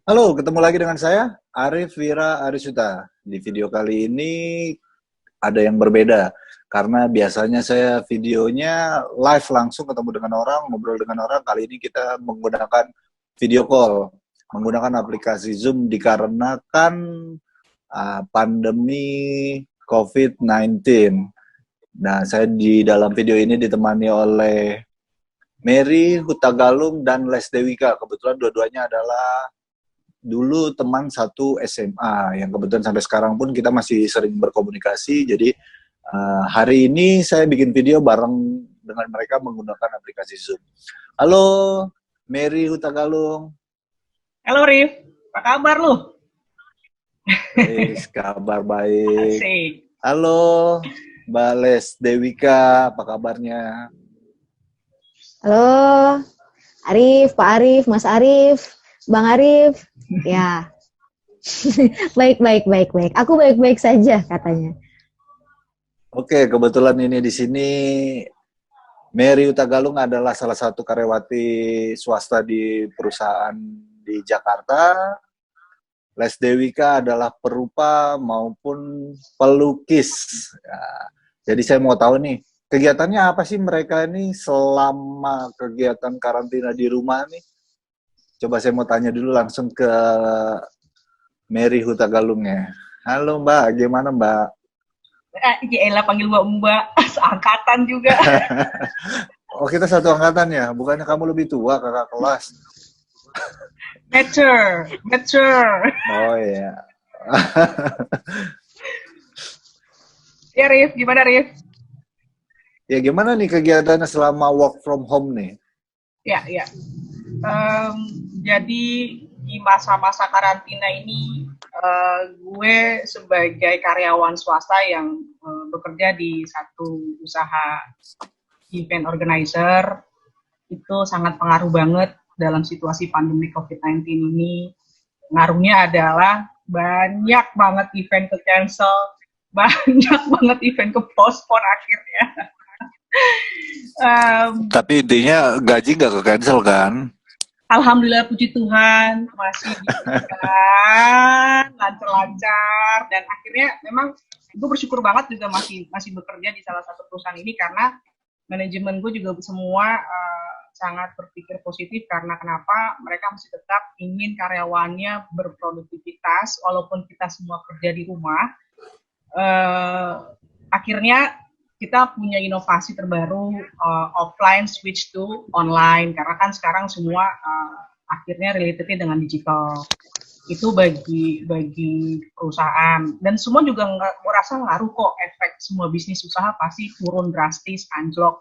Halo, ketemu lagi dengan saya, Arif Wira Arisuta. Di video kali ini ada yang berbeda, karena biasanya saya videonya live langsung ketemu dengan orang, ngobrol dengan orang. Kali ini kita menggunakan video call, menggunakan aplikasi Zoom dikarenakan pandemi COVID-19. Nah, saya di dalam video ini ditemani oleh Mary Hutagalung dan Les Dewika. Kebetulan dua-duanya adalah dulu teman satu SMA yang kebetulan sampai sekarang pun kita masih sering berkomunikasi. Jadi hari ini saya bikin video bareng dengan mereka menggunakan aplikasi Zoom. Halo, Mary Hutagalung. Halo Rif, apa kabar lu? Kabar baik. Asik. Halo, Mbak Les Dewika, apa kabarnya? Halo, Arif, Pak Arif, Mas Arif, Bang Arif. Ya, baik, baik, baik, baik. Aku baik-baik saja katanya. Oke, kebetulan ini di sini Mary Hutagalung adalah salah satu karyawati swasta di perusahaan di Jakarta. Les Dewika adalah perupa maupun pelukis. Ya, jadi saya mau tahu nih, kegiatannya apa sih mereka ini selama kegiatan karantina di rumah nih? Coba saya mau tanya dulu langsung ke Mary Hutagalung ya. Halo Mbak, gimana Mbak? Elah panggil gua Mbak, seangkatan juga. Oh kita satu angkatan ya, bukannya kamu lebih tua kakak kelas? Mature, mature. Oh iya. Ya Rif, gimana Rif? Ya gimana nih kegiatannya selama work from home nih? Ya, ya. Em, jadi di masa-masa karantina ini, gue sebagai karyawan swasta yang bekerja di satu usaha event organizer, itu sangat pengaruh banget dalam situasi pandemi COVID-19 ini. Pengaruhnya adalah banyak banget event ke cancel, banyak banget event ke postpone akhirnya. Tapi intinya gaji nggak ke cancel kan? Alhamdulillah puji Tuhan masih diberikan lancar-lancar dan akhirnya memang gue bersyukur banget juga masih bekerja di salah satu perusahaan ini karena manajemen gue juga semua sangat berpikir positif karena kenapa mereka masih tetap ingin karyawannya berproduktivitas walaupun kita semua kerja di rumah. Akhirnya kita punya inovasi terbaru, offline switch to online karena kan sekarang semua akhirnya relatednya dengan digital. Itu bagi perusahaan dan semua juga merasa ngaruh kok, efek semua bisnis usaha pasti turun drastis, anjlok.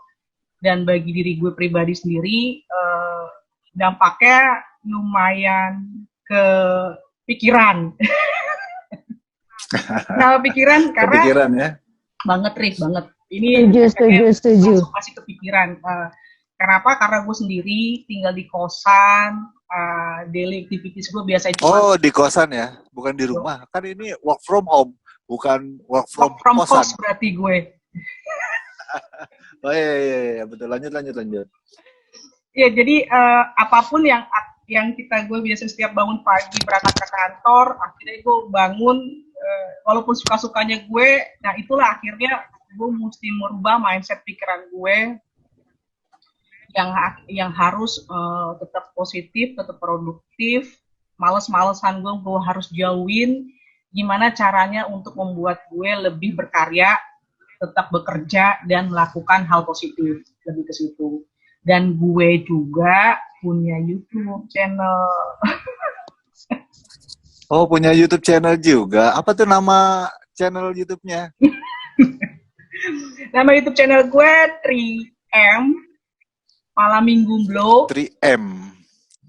Dan bagi diri gue pribadi sendiri dampaknya lumayan ke pikiran. Kenapa pikiran? Karena Kepikiran ya? banget Rif, banget. Ini Setuju. masih kepikiran. Kenapa? Karena gue sendiri tinggal di kosan, daily activities gue biasa cuma Oh di kosan ya, bukan di rumah. Kan ini work from home, bukan work work from from kosan. house berarti gue. Oh iya, betul. Lanjut. Ya jadi apapun yang gue biasa setiap bangun pagi berangkat ke kantor, akhirnya gue bangun walaupun suka-sukanya gue, nah itulah akhirnya gue mesti merubah mindset pikiran gue yang harus tetap positif, tetap produktif, males-malesan gue harus jauhin gimana caranya untuk membuat gue lebih berkarya, tetap bekerja dan melakukan hal positif, lebih ke situ. Dan gue juga punya YouTube channel. Oh punya YouTube channel juga. Apa tuh nama channel YouTube-nya? Nama YouTube channel gue 3M Malam Minggu Blow. 3M.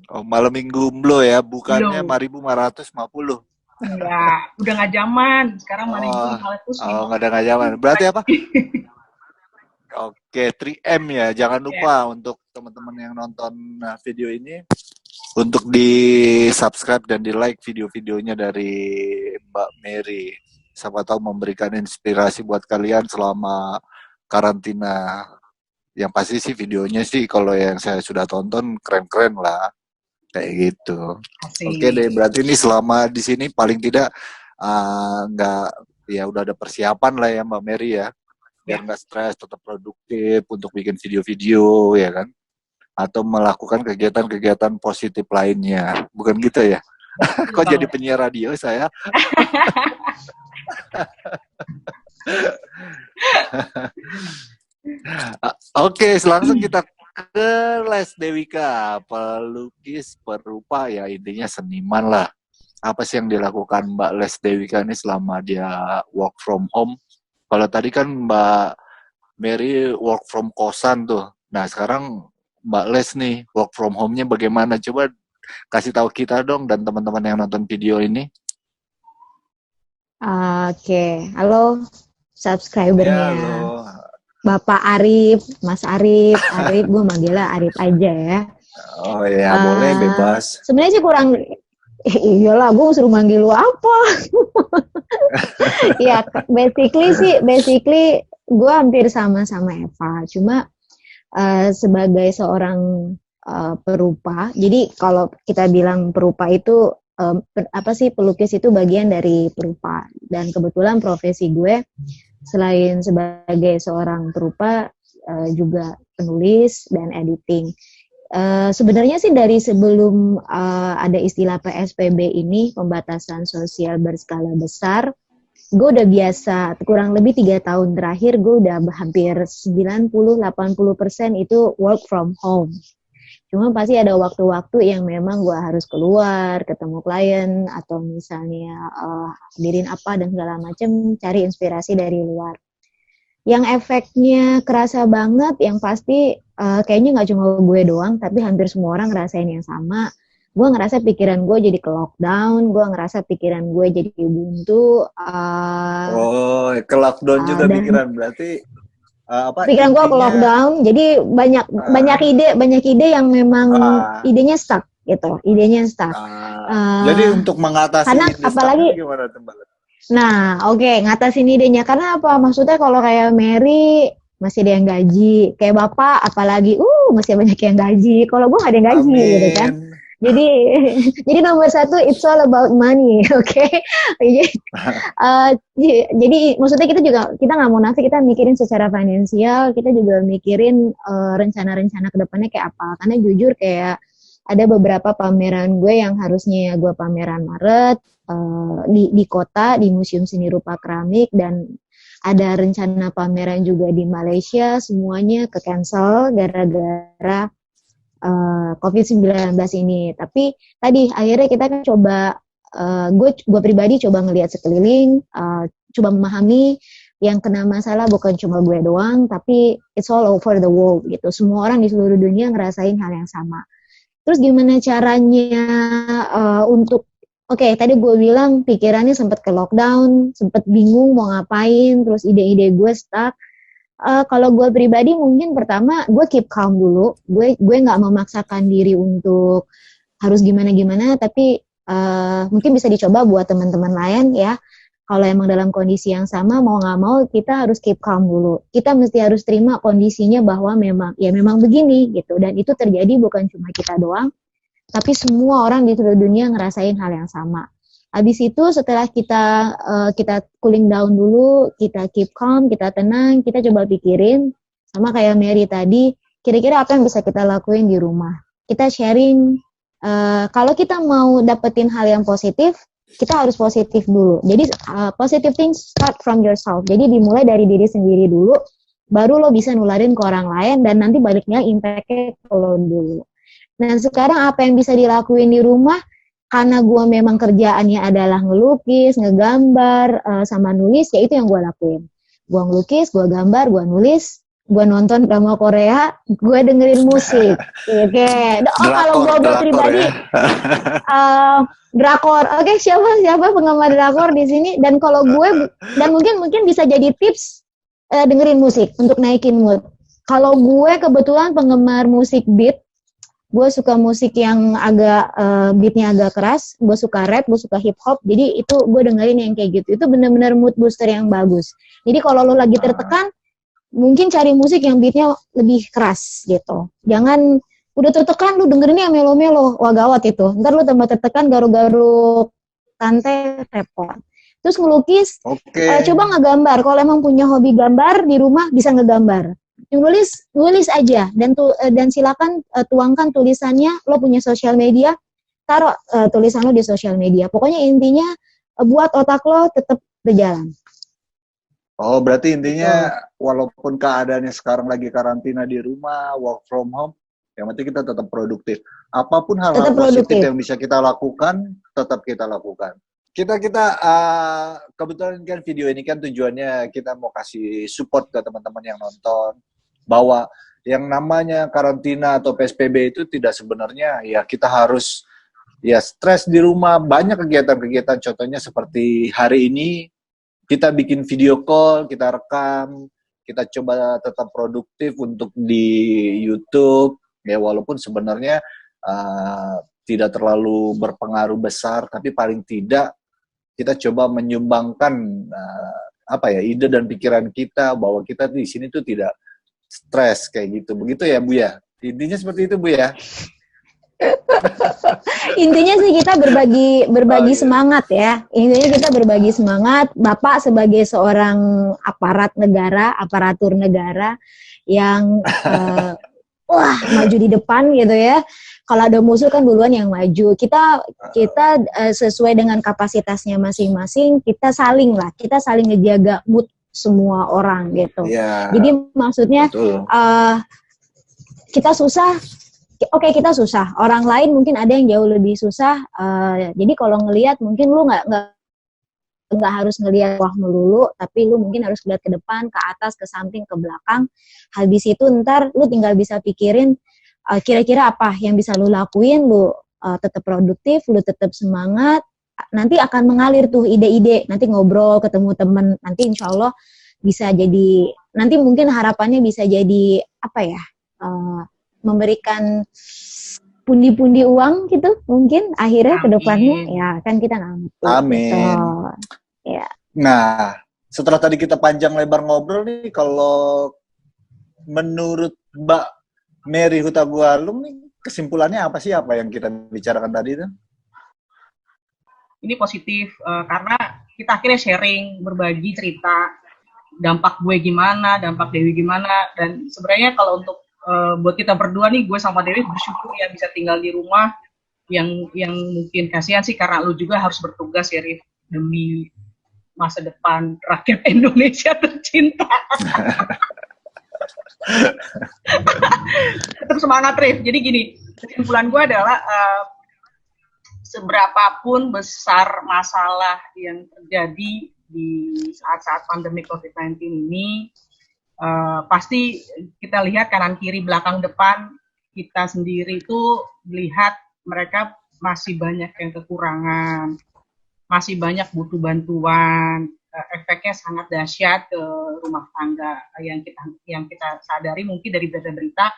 Oh Malam Minggu Blow ya, bukannya Blow. 1550. Enggak, udah nggak zaman. Sekarang Malam Minggu meletus. Oh nggak zaman. Berarti apa? Oke, 3M ya. Jangan lupa untuk teman-teman yang nonton video ini untuk di-subscribe dan di-like video-videonya dari Mbak Mary. Siapa tahu memberikan inspirasi buat kalian selama karantina. Yang pasti sih videonya sih kalau yang saya sudah tonton keren-keren lah. Kayak gitu. Asik. Oke deh, berarti ini selama di sini paling tidak nggak ya udah ada persiapan lah ya Mbak Mary ya, biar nggak stres, tetap produktif untuk bikin video-video ya kan, atau melakukan kegiatan-kegiatan positif lainnya, bukan gitu ya? Kok jadi penyiar radio saya? Oke, langsung kita ke Les Dewika, pelukis perupa ya, intinya seniman lah. Apa sih yang dilakukan Mbak Les Dewika ini selama dia work from home? Kalau tadi kan Mbak Mary work from kosan tuh. Nah sekarang Mbak Les nih work from home-nya bagaimana? Coba kasih tahu kita dong dan teman-teman yang nonton video ini. Oke, halo subscribernya. Ya, halo. Bapak Arif, Mas Arif, gue manggilnya Arif aja ya. Oh ya, boleh bebas. Sebenarnya sih kurang, iyalah gue suruh manggil lu apa? Ya, basically gue hampir sama-sama Eva. Cuma sebagai seorang perupa, jadi kalau kita bilang perupa itu apa sih, pelukis itu bagian dari perupa. Dan kebetulan profesi gue selain sebagai seorang perupa juga penulis dan editing. Sebenarnya sih dari sebelum ada istilah PSBB ini, pembatasan sosial berskala besar, gue udah biasa, kurang lebih 3 tahun terakhir gue udah hampir 90-80% itu work from home. Cuma pasti ada waktu-waktu yang memang gue harus keluar, ketemu klien, atau misalnya hadirin apa dan segala macam, cari inspirasi dari luar. Yang efeknya kerasa banget, yang pasti kayaknya nggak cuma gue doang, tapi hampir semua orang ngerasain yang sama. Gue ngerasa pikiran gue jadi ke lockdown, gue ngerasa pikiran gue jadi buntu. Ke lockdown juga pikiran, berarti pikiran gue ke lockdown, jadi banyak ide yang memang idenya stuck gitu, jadi untuk mengatasi karena ini apalagi gimana tuh Mbak? Nah, ngatasin idenya karena apa? Maksudnya kalau kayak Mary masih ada yang gaji, kayak Bapak apalagi masih banyak yang gaji. Kalau gue gak ada yang gaji gitu kan. Jadi nomor 1 it's all about money, oke? Jadi maksudnya kita nggak mau nafik, kita mikirin secara finansial, kita juga mikirin rencana-rencana kedepannya kayak apa. Karena jujur kayak ada beberapa pameran gue yang harusnya gue pameran Maret di kota, di Museum Seni Rupa Keramik, dan ada rencana pameran juga di Malaysia, semuanya ke cancel gara-gara COVID-19 ini. Tapi tadi akhirnya kita kan coba, gue pribadi coba ngelihat sekeliling, coba memahami yang kena masalah bukan cuma gue doang, tapi it's all over the world gitu. Semua orang di seluruh dunia ngerasain hal yang sama. Terus gimana caranya untuk tadi gue bilang pikirannya sempat ke lockdown, sempat bingung mau ngapain, terus ide-ide gue stuck. Kalau gue pribadi mungkin pertama gue keep calm dulu, gue nggak memaksakan diri untuk harus gimana-gimana, tapi mungkin bisa dicoba buat teman-teman lain ya. Kalau emang dalam kondisi yang sama, mau nggak mau kita harus keep calm dulu. Kita mesti harus terima kondisinya bahwa memang begini gitu, dan itu terjadi bukan cuma kita doang, tapi semua orang di seluruh dunia ngerasain hal yang sama. Habis itu setelah kita cooling down dulu, kita keep calm, kita tenang, kita coba pikirin, sama kayak Mary tadi, kira-kira apa yang bisa kita lakuin di rumah. Kita sharing, kalau kita mau dapetin hal yang positif, kita harus positif dulu. Jadi positive things start from yourself. Jadi dimulai dari diri sendiri dulu, baru lo bisa nularin ke orang lain, dan nanti baliknya impact-nya ke lo dulu. Nah sekarang apa yang bisa dilakuin di rumah? Karena gue memang kerjaannya adalah ngelukis, ngegambar, sama nulis, ya itu yang gue lakuin. Gue ngelukis, gue gambar, gue nulis, gue nonton drama Korea, gue dengerin musik. Kalau gue pribadi, drakor. Siapa penggemar drakor di sini? Dan kalau gue, dan mungkin bisa jadi tips dengerin musik untuk naikin mood. Kalau gue kebetulan penggemar musik beat, gue suka musik yang agak beatnya agak keras, gue suka rap, gue suka hip hop, jadi itu gue dengerin yang kayak gitu. Itu benar-benar mood booster yang bagus. Jadi kalau lo lagi tertekan, mungkin cari musik yang beatnya lebih keras gitu. Jangan udah tertekan lu dengerinnya melo-melo, wah gawat itu. Ntar lu tambah tertekan, garuk-garuk tante, repot. Terus ngelukis, coba ngegambar. Kalau emang punya hobi gambar di rumah bisa ngegambar. Nulis aja dan silakan tuangkan tulisannya. Lo punya sosial media, taruh tulisan lo di sosial media. Pokoknya intinya buat otak lo tetap berjalan. Oh, berarti intinya walaupun keadaannya sekarang lagi karantina di rumah, work from home, yang penting kita tetap produktif. Apapun hal-hal positif yang bisa kita lakukan, tetap kita lakukan. Kita kebetulan kan video ini kan tujuannya kita mau kasih support ke teman-teman yang nonton, bahwa yang namanya karantina atau PSBB itu tidak sebenarnya ya kita harus ya stres di rumah. Banyak kegiatan-kegiatan, contohnya seperti hari ini kita bikin video call, kita rekam, kita coba tetap produktif untuk di YouTube ya, walaupun sebenarnya tidak terlalu berpengaruh besar, tapi paling tidak kita coba menyumbangkan ide dan pikiran kita bahwa kita di sini tuh tidak stres kayak gitu. Begitu ya, Bu ya? Intinya seperti itu, Bu ya? Intinya sih kita berbagi semangat ya. Intinya kita berbagi semangat. Bapak sebagai seorang aparatur negara yang maju di depan gitu ya. Kalau ada musuh kan duluan yang maju. Kita sesuai dengan kapasitasnya masing-masing, kita saling ngejaga mood semua orang gitu. Yeah. Jadi maksudnya kita susah. Oke, kita susah. Orang lain mungkin ada yang jauh lebih susah. Jadi kalau ngelihat mungkin lu nggak harus ngelihat wah melulu, tapi lu mungkin harus lihat ke depan, ke atas, ke samping, ke belakang. Habis itu ntar lu tinggal bisa pikirin kira-kira apa yang bisa lu lakuin, lu tetap produktif, lu tetap semangat. Nanti akan mengalir tuh ide-ide. Nanti ngobrol, ketemu temen. Nanti insya Allah bisa jadi. Nanti mungkin harapannya bisa jadi memberikan pundi-pundi uang gitu mungkin akhirnya ke depannya ya kan kita nggak. Amin. Ya. Nah, setelah tadi kita panjang lebar ngobrol nih, kalau menurut Mbak Mary Hutagalung nih kesimpulannya apa yang kita bicarakan tadi itu? Ini positif karena kita akhirnya sharing, berbagi cerita dampak gue gimana, dampak Dewi gimana, dan sebenarnya kalau untuk buat kita berdua nih, gue sama Dewi bersyukur ya bisa tinggal di rumah. Yang mungkin kasihan sih karena lu juga harus bertugas ya, Rif, demi masa depan rakyat Indonesia tercinta. Tetap semangat, Rif. Jadi gini, kesimpulan gue adalah seberapapun besar masalah yang terjadi di saat-saat pandemi COVID-19 ini, pasti kita lihat kanan kiri belakang depan kita sendiri itu melihat mereka masih banyak yang kekurangan, masih banyak butuh bantuan, efeknya sangat dahsyat ke rumah tangga yang kita sadari mungkin dari berita-berita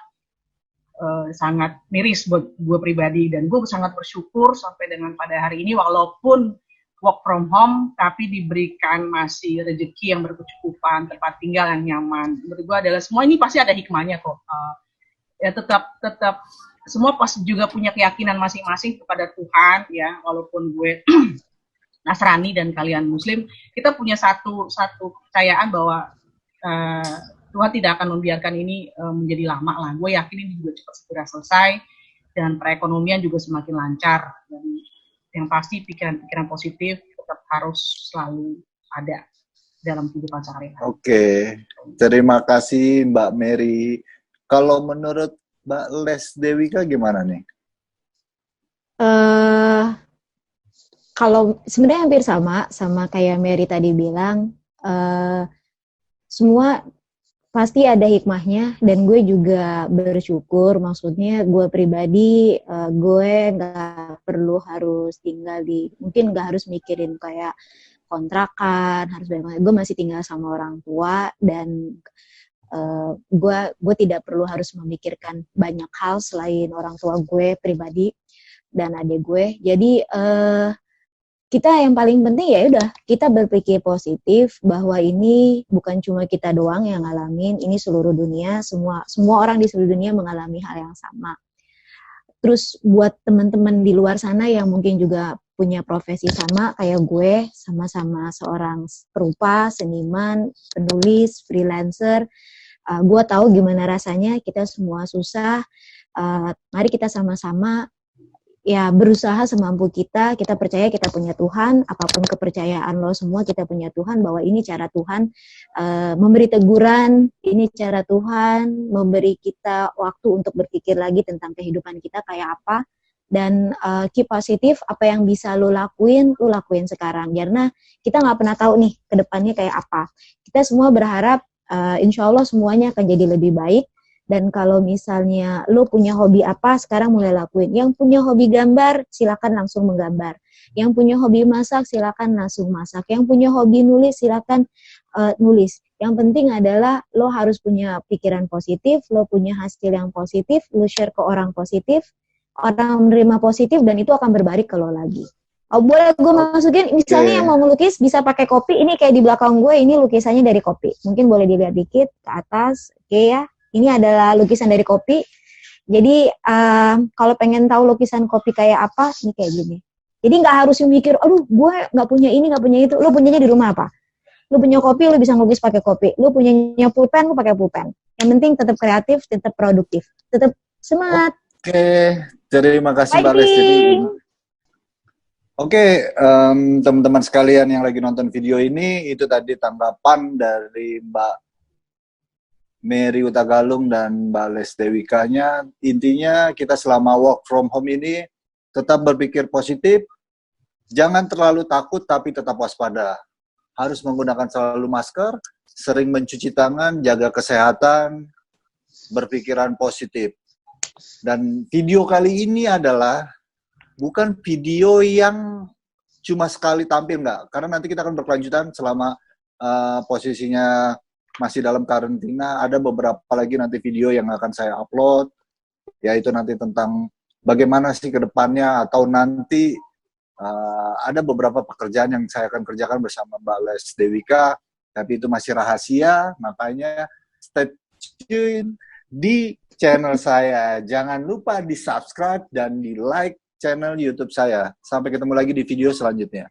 sangat miris buat gue pribadi, dan gue sangat bersyukur sampai dengan pada hari ini walaupun work from home, tapi diberikan masih rezeki yang berkecukupan, tempat tinggal yang nyaman. Menurut gue adalah semua ini pasti ada hikmahnya kok. Ya tetap semua pasti juga punya keyakinan masing-masing kepada Tuhan ya, walaupun gue Nasrani dan kalian Muslim, kita punya satu kepercayaan bahwa Tuhan tidak akan membiarkan ini menjadi lama lah. Gue yakin ini juga cepat segera selesai dan perekonomian juga semakin lancar. Dan yang pasti pikiran-pikiran positif tetap harus selalu ada dalam kehidupan sehari-hari. Oke, terima kasih Mbak Mary. Kalau menurut Mbak Les Dewika gimana nih? Kalau sebenarnya hampir sama kayak Mary tadi bilang, semua pasti ada hikmahnya, dan gue juga bersyukur. Maksudnya gue pribadi, gue nggak perlu harus tinggal mungkin nggak harus mikirin kayak kontrakan, gue masih tinggal sama orang tua, dan gue tidak perlu harus memikirkan banyak hal selain orang tua gue pribadi dan adik gue. Jadi kita yang paling penting ya udah kita berpikir positif bahwa ini bukan cuma kita doang yang ngalamin, ini seluruh dunia, semua orang di seluruh dunia mengalami hal yang sama. Terus buat teman-teman di luar sana yang mungkin juga punya profesi sama kayak gue, sama-sama seorang perupa, seniman, penulis, freelancer, gue tahu gimana rasanya, kita semua susah. Mari kita sama-sama ya berusaha semampu kita percaya kita punya Tuhan, apapun kepercayaan lo semua kita punya Tuhan, bahwa ini cara Tuhan memberi teguran, ini cara Tuhan memberi kita waktu untuk berpikir lagi tentang kehidupan kita kayak apa, dan keep positif, apa yang bisa lo lakuin sekarang, karena kita nggak pernah tahu nih ke depannya kayak apa. Kita semua berharap insya Allah semuanya akan jadi lebih baik. Dan kalau misalnya lo punya hobi apa, sekarang mulai lakuin. Yang punya hobi gambar, silakan langsung menggambar. Yang punya hobi masak, silakan langsung masak. Yang punya hobi nulis, silakan nulis. Yang penting adalah lo harus punya pikiran positif, lo punya hasil yang positif, lo share ke orang positif, orang menerima positif, dan itu akan berbalik ke lo lagi. Oh, boleh gue masukin, misalnya yang mau melukis bisa pakai kopi, ini kayak di belakang gue, ini lukisannya dari kopi. Mungkin boleh dilihat dikit ke atas, oke ya. Ini adalah lukisan dari kopi. Jadi kalau pengen tahu lukisan kopi kayak apa, ini kayak gini. Jadi nggak harus mikir, aduh gue nggak punya ini, nggak punya itu. Lo punyanya di rumah apa? Lo punya kopi, lo bisa ngelukis pakai kopi. Lo punyanya pulpen, lo pakai pulpen. Yang penting tetap kreatif, tetap produktif, tetap semangat. Oke, terima kasih Mbak Les. Jadi, teman-teman sekalian yang lagi nonton video ini, itu tadi tanggapan dari Mbak Mary Hutagalung dan Mbak Les Dewikanya. Intinya kita selama work from home ini tetap berpikir positif, jangan terlalu takut tapi tetap waspada. Harus menggunakan selalu masker, sering mencuci tangan, jaga kesehatan, berpikiran positif. Dan video kali ini adalah bukan video yang cuma sekali tampil, enggak. Karena nanti kita akan berkelanjutan selama posisinya masih dalam karantina. Ada beberapa lagi nanti video yang akan saya upload, yaitu nanti tentang bagaimana sih ke depannya, atau nanti ada beberapa pekerjaan yang saya akan kerjakan bersama Mbak Les Dewika, tapi itu masih rahasia, makanya stay tune di channel saya. Jangan lupa di subscribe dan di like channel YouTube saya. Sampai ketemu lagi di video selanjutnya.